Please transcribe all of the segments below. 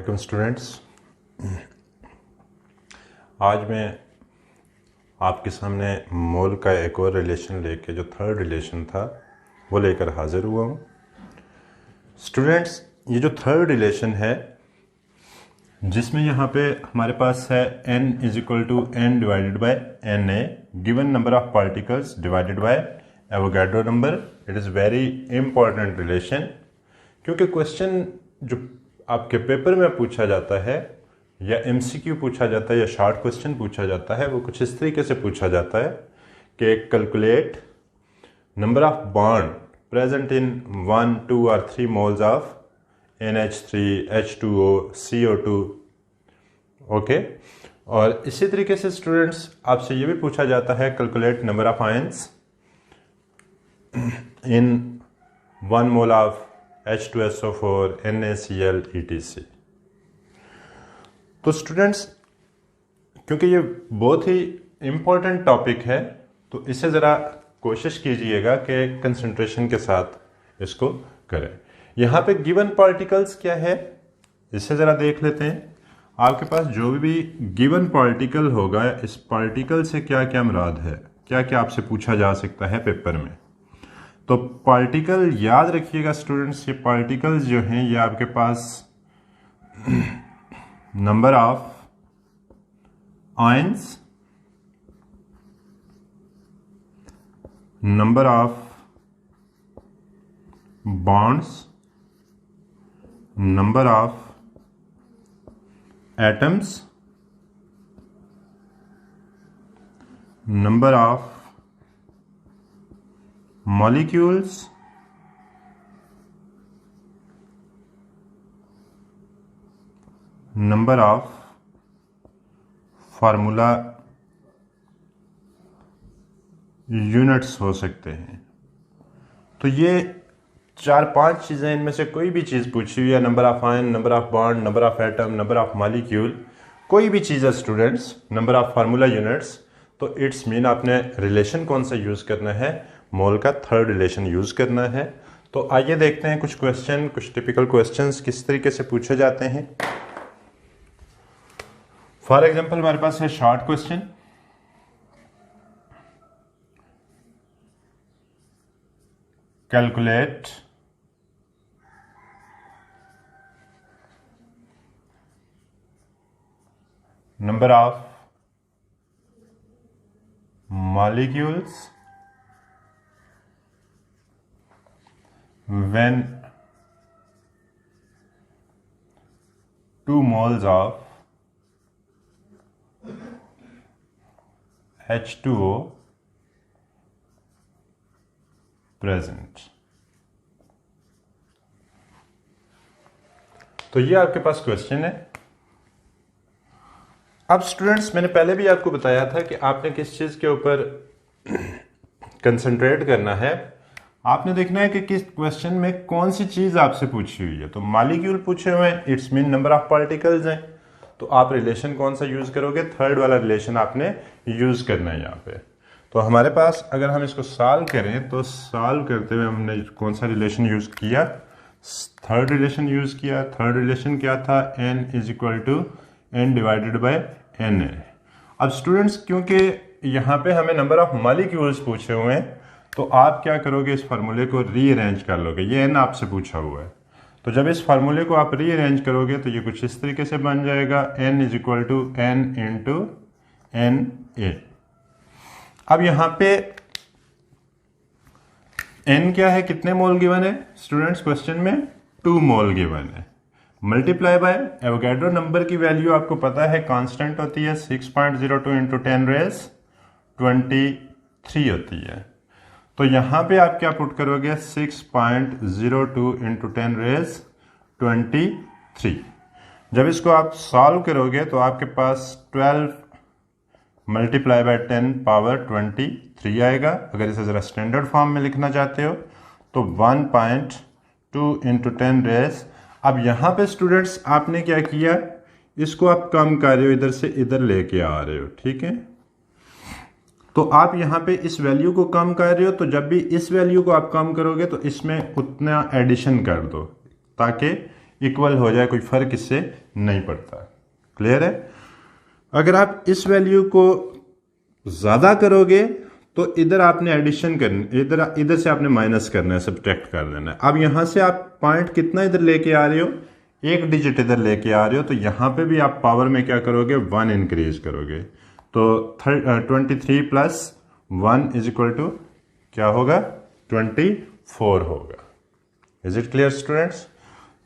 Welcome students. आज मैं आपके सामने मोल का एक और रिलेशन लेके जो थर्ड रिलेशन था वो लेकर हाजिर हुआ हूँ। स्टूडेंट्स, ये जो थर्ड रिलेशन है जिसमें यहाँ पे हमारे पास है n is equal to n divided by na given number of particles divided by Avogadro number. It is very important relation, क्योंकि क्वेश्चन जो आपके पेपर में पूछा जाता है या एमसीक्यू पूछा जाता है या शॉर्ट क्वेश्चन पूछा जाता है वो कुछ इस तरीके से पूछा जाता है कि calculate number of bond present in 1, 2 और 3 moles of NH3, H2O, CO2। Okay, और इसी तरीके से स्टूडेंट्स आपसे ये भी पूछा जाता है calculate number of ions in 1 mole of H2SO4, NaCl, etc। तो स्टूडेंट्स, क्योंकि ये बहुत ही इम्पोर्टेंट टॉपिक है तो इसे ज़रा कोशिश कीजिएगा कि कंसंट्रेशन के साथ इसको करें। यहाँ पे गिवन पार्टिकल्स क्या है इसे ज़रा देख लेते हैं। आपके पास जो भी गिवन पार्टिकल होगा इस पार्टिकल से क्या क्या मुराद है, क्या क्या आपसे पूछा जा सकता है पेपर में। तो पार्टिकल याद रखिएगा स्टूडेंट्स, ये पार्टिकल्स जो हैं ये आपके पास number of ions, number of bonds, number of atoms, number of molecules, number of formula units हो सकते हैं। तो ये 4-5 चीज़ें, इनमें से कोई भी चीज़ पूछी हुई है, number of ion, number of bond, number of atom, number of molecule, कोई भी चीज़ है students, number of formula units, तो इट्स मीन आपने रिलेशन कौन सा यूज़ करना है, मोल का थर्ड रिलेशन यूज़ करना है। तो आइए देखते हैं कुछ क्वेश्चन, कुछ टिपिकल क्वेश्चंस किस तरीके से पूछे जाते हैं। फॉर एग्जांपल हमारे पास है short question, calculate number of molecules when 2 moles of H2O present। तो ये आपके पास क्वेश्चन है। अब स्टूडेंट्स, मैंने पहले भी आपको बताया था कि आपने किस चीज़ के ऊपर कंसंट्रेट करना है। आपने देखना है कि किस क्वेश्चन में कौन सी चीज़ आपसे पूछी हुई है। तो मॉलिक्यूल पूछे हुए हैं, it's mean number of particles हैं, तो आप रिलेशन कौन सा यूज़ करोगे, थर्ड वाला रिलेशन आपने यूज़ करना है यहाँ पे। तो हमारे पास अगर हम इसको सॉल्व करें तो सॉल्व करते हुए हमने कौन सा रिलेशन यूज़ किया, थर्ड रिलेशन यूज़ किया। थर्ड रिलेशन क्या था, n is equal to n divided by na। अब स्टूडेंट्स, क्योंकि यहाँ पे हमें नंबर ऑफ मॉलिक्यूल्स पूछे हुए हैं तो आप क्या करोगे, इस फार्मूले को रीअरेंज कर लोगे। ये n आपसे पूछा हुआ है, तो जब इस फार्मूले को आप रीअरेंज करोगे तो ये कुछ इस तरीके से बन जाएगा, n is equal to n into Na। अब यहाँ पे n क्या है, कितने मोल गिवन है स्टूडेंट्स, क्वेश्चन में 2 मोल गिवन है, मल्टीप्लाई बाय एवोगाड्रो नंबर की वैल्यू आपको पता है कांस्टेंट होती है 6.02 इंटू 10⁻23 होती है। तो यहाँ पे आप क्या पुट करोगे, 6.02 इंटू 10⁻23। जब इसको आप सॉल्व करोगे तो आपके पास 12 मल्टीप्लाई बाय 10 पावर 23 आएगा। अगर इसे ज़रा स्टैंडर्ड फॉर्म में लिखना चाहते हो तो 1.2 इंटू 10⁻। अब यहाँ पे स्टूडेंट्स आपने क्या किया, इसको आप कम कर रहे हो, इधर से इधर लेके आ रहे हो, ठीक है। तो आप यहाँ पे इस वैल्यू को कम कर रहे हो, तो जब भी इस वैल्यू को आप कम करोगे तो इसमें उतना एडिशन कर दो ताकि इक्वल हो जाए, कोई फर्क इससे नहीं पड़ता। क्लियर है? अगर आप इस वैल्यू को ज़्यादा करोगे तो इधर आपने एडिशन करनी, इधर से आपने माइनस करना है, सब्ट्रैक्ट कर देना है। अब यहाँ से आप पॉइंट कितना इधर लेके आ रहे हो, एक डिजिट इधर लेके आ रहे हो, तो यहाँ पे भी आप पावर में क्या करोगे, 1 इंक्रीज करोगे। तो 23 प्लस 1 इज इक्वल टू क्या होगा, 24 होगा। Is it clear students?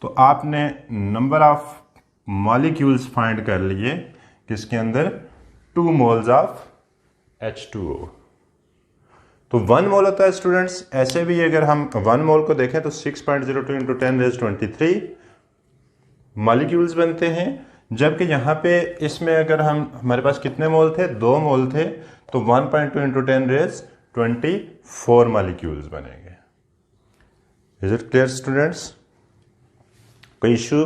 तो आपने नंबर ऑफ मॉलिक्यूल्स फाइंड कर लिए किसके अंदर, 2 मोल्स ऑफ H2O। तो 1 मोल होता है स्टूडेंट्स, ऐसे भी अगर हम 1 मोल को देखें तो 6.02 × 10⁻23 मॉलिक्यूल्स बनते हैं। जबकि यहाँ पे इसमें अगर हमारे पास कितने मोल थे, 2 मोल थे, तो 1.2 × 10⁻24 मॉलिक्यूल्स बनेंगे। Is it clear students? कोई इशू?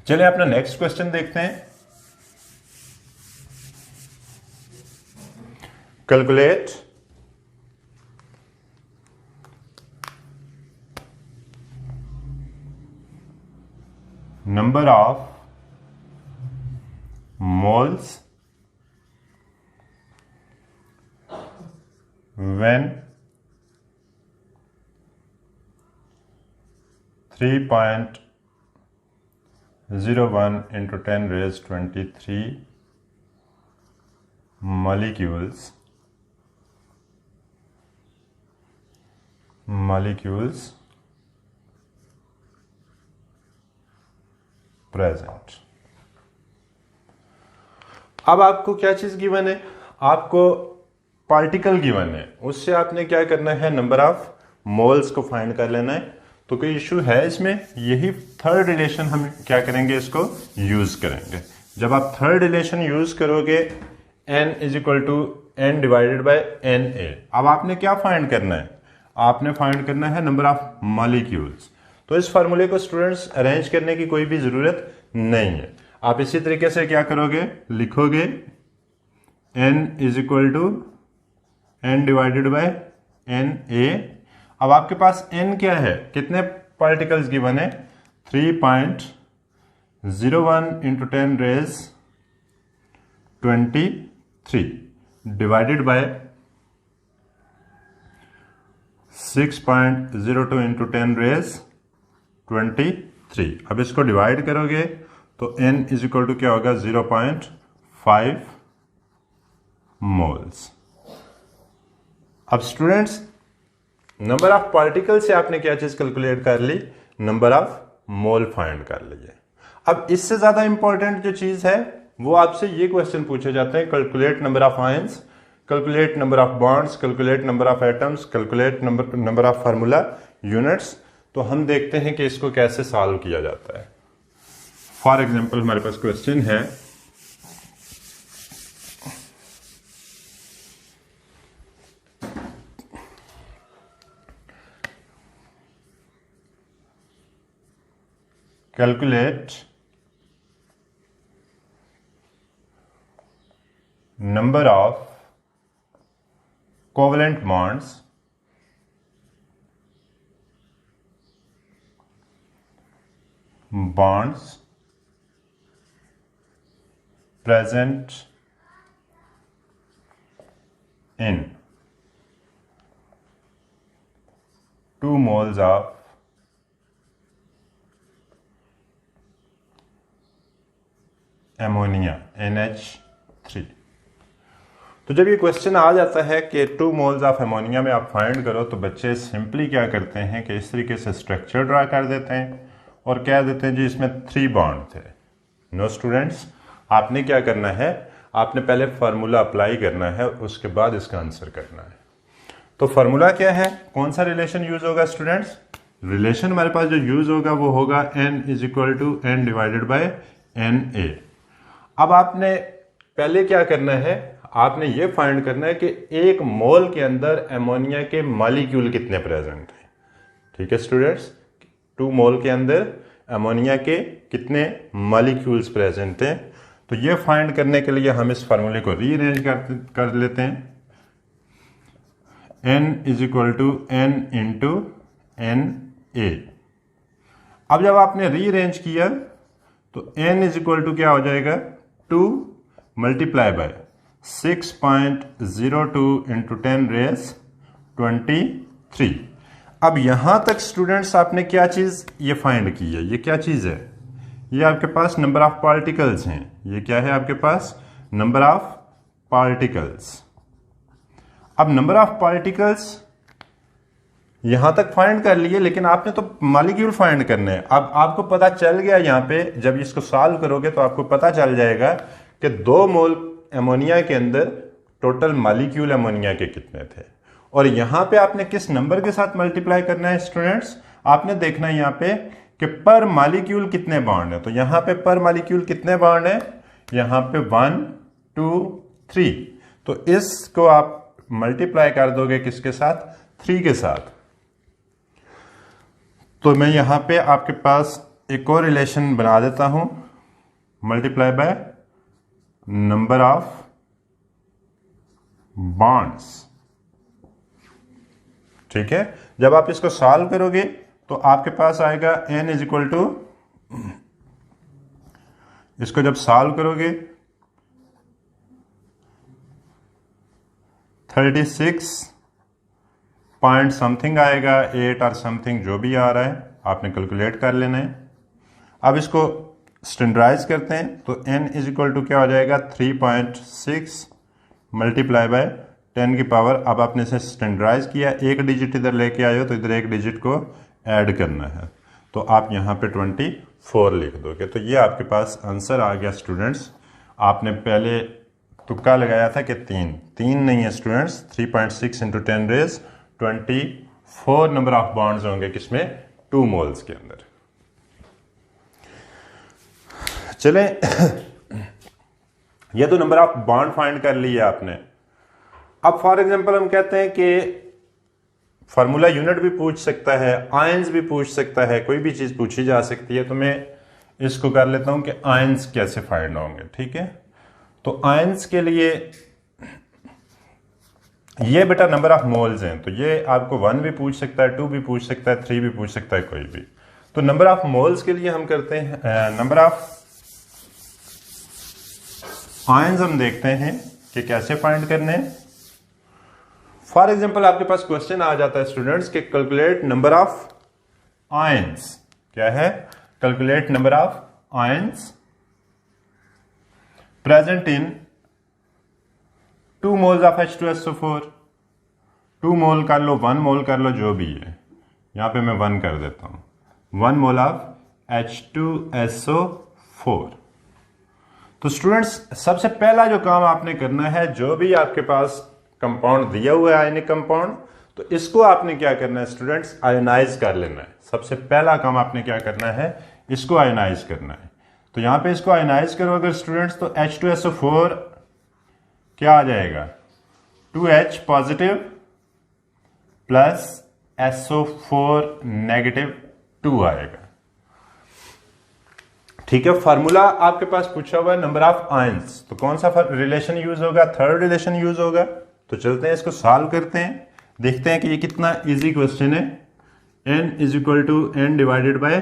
चलिए अपना नेक्स्ट क्वेश्चन देखते हैं। Calculate number of moles when 3.01 × 10⁻23 molecules present. अब आपको क्या चीज गिवन है, आपको पार्टिकल गिवन है, उससे आपने क्या करना है, नंबर ऑफ मोल्स को फाइंड कर लेना है। तो कोई इशू है इसमें? यही थर्ड रिलेशन हम क्या करेंगे, इसको यूज करेंगे। जब आप थर्ड रिलेशन यूज करोगे, n = n / na। अब आपने क्या फाइंड करना है, आपने फाइंड करना है नंबर ऑफ मॉलिक्यूल्स। तो इस फार्मूले को स्टूडेंट्स अरेंज करने की कोई भी जरूरत नहीं है। आप इसी तरीके से क्या करोगे, लिखोगे n = n / na। अब आपके पास n क्या है, कितने पार्टिकल्स गिवन है, 3.01 × 10⁻23 डिवाइडेड बाय 6.02 × 10⁻23। अब इसको डिवाइड करोगे तो n = क्या होगा, 0.5 मोल्स। अब स्टूडेंट्स नंबर ऑफ पार्टिकल से आपने क्या चीज कैलकुलेट कर ली, नंबर ऑफ मोल फाइंड कर लिए। अब इससे ज्यादा इंपॉर्टेंट जो चीज है वो आपसे ये क्वेश्चन पूछे जाते हैं, calculate number of ions, calculate number of bonds, calculate number of atoms, calculate number of formula units. तो हम देखते हैं कि इसको कैसे सॉल्व किया जाता है। फॉर एग्जांपल हमारे पास क्वेश्चन है, calculate number of covalent bonds present in 2 moles of ammonia NH3। तो जब ये क्वेश्चन आ जाता है कि 2 मोल्स ऑफ एमोनिया में आप फाइंड करो, तो बच्चे सिंपली क्या करते हैं कि इस तरीके से स्ट्रक्चर ड्रा कर देते हैं और कह देते हैं जी इसमें 3 बॉन्ड थे। नो स्टूडेंट्स, आपने क्या करना है, आपने पहले फार्मूला अप्लाई करना है, उसके बाद इसका आंसर करना है। तो फार्मूला क्या है, कौन सा रिलेशन यूज होगा स्टूडेंट्स? रिलेशन हमारे पास जो यूज होगा वो होगा n = n / na। अब आपने पहले क्या करना है, आपने ये फाइंड करना है कि 1 मोल के अंदर एमोनिया के मॉलिक्यूल कितने प्रेजेंट हैं। ठीक है स्टूडेंट्स, 2 मोल के अंदर एमोनिया के कितने मॉलिक्यूल्स प्रेजेंट हैं। तो ये फाइंड करने के लिए हम इस फार्मूले को रीअरेंज कर लेते हैं। n = n × na A। अब जब आपने रीअरेंज किया तो n इज इक्वल टू क्या हो जाएगा 2 मल्टीप्लाई बाय 6.02 इंटू 10 रेज 23। अब यहां तक स्टूडेंट्स आपने क्या चीज ये फाइंड की है, ये क्या चीज है, ये आपके पास नंबर ऑफ पार्टिकल्स हैं। ये क्या है आपके पास, नंबर ऑफ पार्टिकल्स। अब नंबर ऑफ पार्टिकल्स यहां तक फाइंड कर लिए, लेकिन आपने तो मॉलिक्यूल फाइंड करने हैं। अब आपको पता चल गया यहां पे, जब इसको सॉल्व करोगे तो आपको पता चल जाएगा कि 2 मोल एमोनिया के अंदर टोटल मॉलिक्यूल एमोनिया के कितने थे। और यहां पे आपने किस नंबर के साथ मल्टीप्लाई करना है स्टूडेंट्स, आपने देखना है यहां पे कि पर मॉलिक्यूल कितने बॉन्ड है। तो यहां पे पर मॉलिक्यूल कितने बॉन्ड है, यहां पे 1 2 3। तो इसको आप मल्टीप्लाई कर दोगे किसके साथ, 3 के साथ। तो मैं यहां पे आपके पास एक और रिलेशन बना देता हूं, multiply by number of bonds. ठीक है, जब आप इसको सॉल्व करोगे तो आपके पास आएगा n इज इक्वल टू, इसको जब सॉल्व करोगे 36 पॉइंट समथिंग आएगा, 8 और समथिंग जो भी आ रहा है आपने कैलकुलेट कर लेना है। अब इसको स्टैंडर्डाइज करते हैं तो n इज इक्वल टू क्या हो जाएगा 3.6 मल्टीप्लाई बाय 10 की पावर। अब आपने इसे स्टैंडर्डाइज किया, एक डिजिट इधर लेके आए हो तो इधर एक डिजिट को ऐड करना है, तो आप यहाँ पे 24 लिख दोगे। तो ये आपके पास आंसर आ गया स्टूडेंट्स। आपने पहले तुक्का लगाया था कि 3 नहीं है students, 3.6 into 10 raise 24 number of bonds होंगे किसमें, 2 मोल्स के अंदर। चलें ये तो नंबर ऑफ बॉन्ड फाइंड कर लिया आपने। अब फॉर एग्जांपल हम कहते हैं कि फार्मूला यूनिट भी पूछ सकता है, आयंस भी पूछ सकता है, कोई भी चीज पूछी जा सकती है। तो मैं इसको कर लेता हूं कि आयंस कैसे फाइंड होंगे। ठीक है, तो आयंस के लिए ये बेटा नंबर ऑफ मोल्स हैं, तो ये आपको 1 भी पूछ सकता है, 2 भी पूछ सकता है, 3 भी पूछ सकता है, कोई भी। तो नंबर ऑफ मोल्स के लिए हम करते हैं नंबर ऑफ आयंस, हम देखते हैं कि कैसे फाइंड करने हैं। फॉर एग्जाम्पल आपके पास क्वेश्चन आ जाता है स्टूडेंट्स के कैलकुलेट नंबर ऑफ आयंस। क्या है, calculate number of ions present in 2 moles of H2SO4। 2 मोल कर लो, 1 मोल कर लो, जो भी है, यहां पे मैं 1 कर देता हूं, 1 मोल ऑफ H2SO4। तो स्टूडेंट्स सबसे पहला जो काम आपने करना है, जो भी आपके पास कंपाउंड दिया हुआ है आयनिक कंपाउंड, तो इसको आपने क्या करना है स्टूडेंट्स, आयोनाइज कर लेना है। सबसे पहला काम आपने क्या करना है, इसको आयोनाइज करना है। तो यहां पे इसको आयोनाइज करो अगर स्टूडेंट्स, तो H2SO4 क्या आ जाएगा, 2H positive plus SO4 negative 2 आएगा। ठीक है, फार्मूला आपके पास पूछा हुआ है नंबर ऑफ आयंस, तो कौन सा रिलेशन यूज होगा, थर्ड रिलेशन यूज होगा। तो चलते हैं इसको सॉल्व करते हैं, देखते हैं कि ये कितना इजी क्वेश्चन है। n is equal to n divided by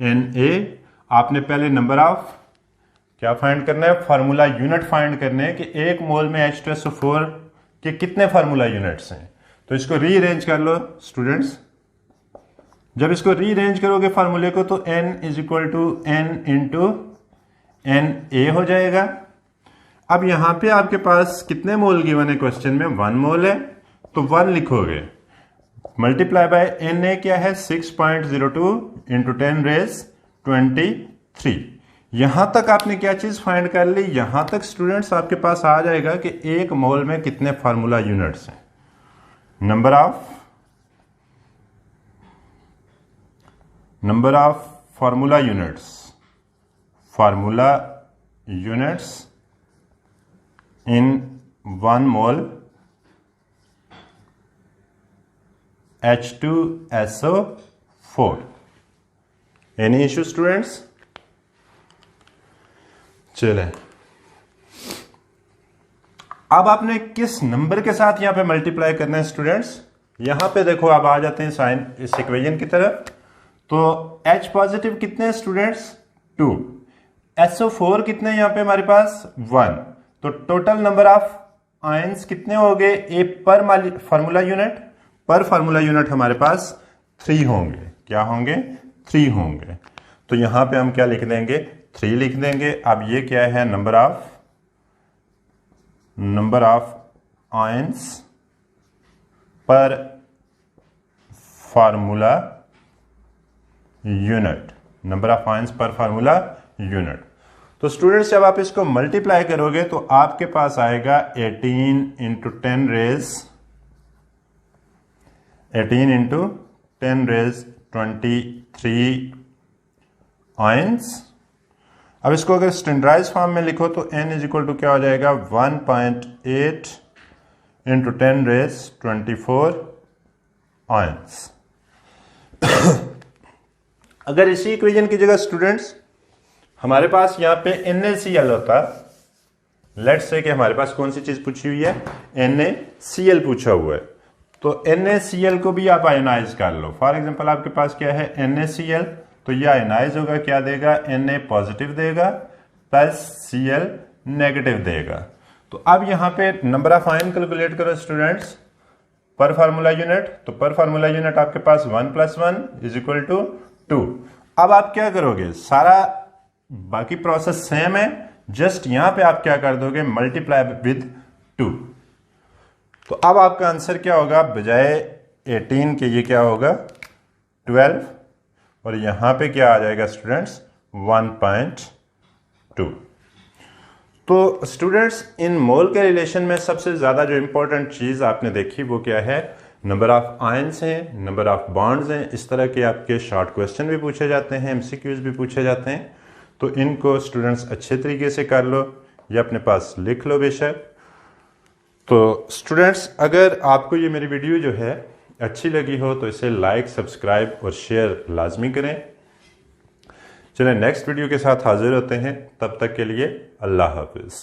Na। आपने पहले नंबर ऑफ क्या फाइंड करना है, फार्मूला यूनिट फाइंड करने हैं कि 1 मोल में H2SO4 के कितने फार्मूला यूनिट्स हैं। तो इसको रीअरेंज कर लो स्टूडेंट्स। जब इसको रीअरेंज करोगे फार्मूले को, तो n is equal to n into Na हो जाएगा। अब यहां पे आपके पास कितने मोल गिवन है क्वेश्चन में, 1 मोल है, तो 1 लिखोगे, मल्टीप्लाई बाय Na क्या है 6.02 इंटू 10 रेज 23। यहां तक आपने क्या चीज फाइंड कर ली, यहां तक स्टूडेंट्स आपके पास आ जाएगा कि 1 मोल में कितने फार्मूला यूनिट्स हैं। Number of formula units in 1 mole H2SO4। Any issue students? चलें, अब आपने किस नंबर के साथ यहां पे मल्टीप्लाई करना है स्टूडेंट्स। यहां पे देखो, अब आ जाते हैं साइन इस इक्वेशन की तरफ। तो H पॉजिटिव कितने स्टूडेंट्स 2, SO4 कितने यहाँ पे हमारे पास 1, तो टोटल नंबर ऑफ आयंस कितने हो गए ए पर फार्मूला यूनिट, पर फार्मूला यूनिट हमारे पास 3 होंगे। क्या होंगे 3 होंगे। तो यहां पे हम क्या लिख देंगे 3 लिख देंगे। अब ये क्या है नंबर ऑफ आयंस पर formula unit, number of ions पर फार्मूला यूनिट। तो स्टूडेंट्स जब आप इसको मल्टीप्लाई करोगे तो आपके पास आएगा 18 इंटू 10 रेज 23 आयंस। अब इसको अगर स्टैंडर्डाइज फॉर्म में लिखो तो n इज इक्वल टू क्या हो जाएगा 1.8 इंटू 10 रेज 24 आयंस। अगर इसी इक्वेशन की जगह स्टूडेंट्स हमारे पास यहाँ पे NaCl होता, लेट्स से कि हमारे पास कौन सी चीज पूछी हुई है NaCl पूछा हुआ है, तो NaCl को भी आप आयनाइज कर लो। फॉर एग्जांपल आपके पास क्या है NaCl, तो ये आयनाइज होगा, क्या देगा Na पॉजिटिव देगा प्लस Cl नेगेटिव देगा। तो अब यहाँ पे नंबर ऑफ आयन कैलकुलेट करो स्टूडेंट्स पर फार्मूला यूनिट, तो पर फार्मूला यूनिट आपके पास 1 + 1 इज इक्वल टू 2। अब आप क्या करोगे, सारा बाकी प्रोसेस सेम है, जस्ट यहां पे आप क्या कर दोगे मल्टीप्लाई विद 2। तो अब आपका आंसर क्या होगा, बजाय 18 के ये क्या होगा 12, और यहां पे क्या आ जाएगा स्टूडेंट्स 1.2। तो स्टूडेंट्स इन मोल के रिलेशन में सबसे ज्यादा जो इंपॉर्टेंट चीज आपने देखी वो क्या है, नंबर ऑफ आयंस हैं, नंबर ऑफ बॉन्ड्स हैं। इस तरह के आपके शॉर्ट क्वेश्चन भी पूछे जाते हैं, MCQs भी पूछे जाते हैं। तो इनको स्टूडेंट्स अच्छे तरीके से कर लो या अपने पास लिख लो बेशक। तो स्टूडेंट्स अगर आपको ये मेरी वीडियो जो है अच्छी लगी हो तो इसे लाइक, सब्सक्राइब और शेयर लाजमी करें। चलें नेक्स्ट वीडियो के साथ हाजिर होते हैं, तब तक के लिए अल्लाह हाफिज़।